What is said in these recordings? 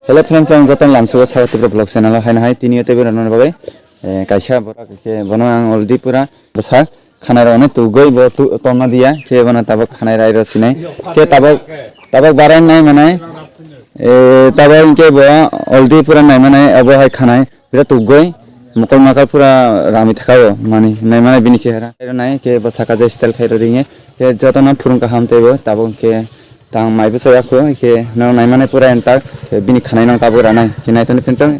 Hello friends, ang jotan lamsuga saratipura vlog channel haina hai tiniote beranor babai kaisa bora ke bono ang oldi pura bosak khanai rone tugoi bo tonna dia ke bana tabak khanai rai rosinai ke tabak barai nai manai tabak ke bo oldi pura nai manai abo hai khanai pura tugoi mokol makal pura rami thakayo mani nai manai bini chehara nai ke bosaka je style khairo ringe ke jotana phurung ka hamte bo tabak ke tang mai bisa aku ke nang nai mana pura entar bini khanai nang tabura nai kinai tani pencang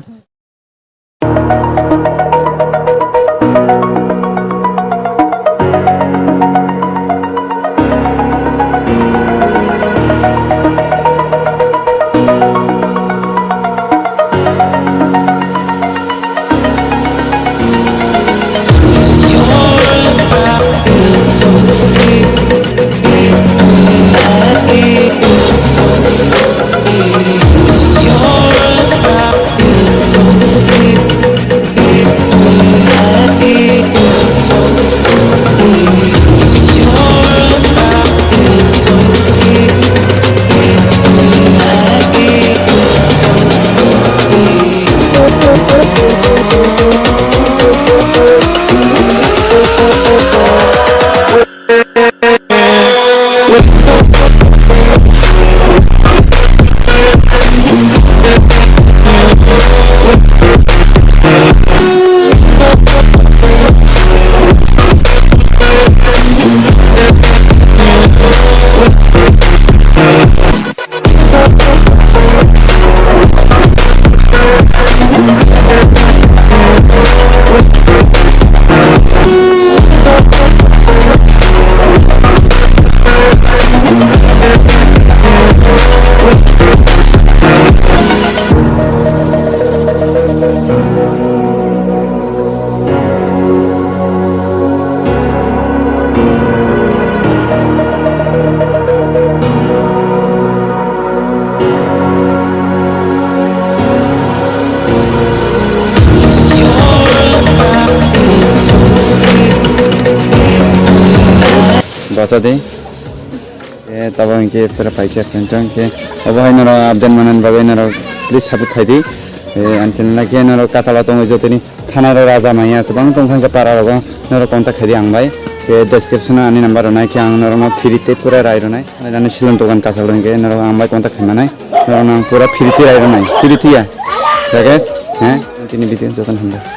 bahasa deh tabang ke pura pakai pencang ke अब है नरो update मनन बागै नरो please साबुत खाइदि आनचन लागे नरो काथाला दङ जतनि खाना र राजा माया गोबां दंफां का पारा रग नरो कन्टाक्ट खाइदि आंबाय के डिस्क्रिप्शन आनि नम्बर होनाय के आं नरो फ्रीते पुरा रायरनाय नानै सिलन दगान काथाल रंगे नरो आंबाय कन्टाक्ट खामनाय नरो आं पुरा फ्रीते रायरनाय फ्रीतिया गाइस हैं तिनि भिडियो जतन हमदा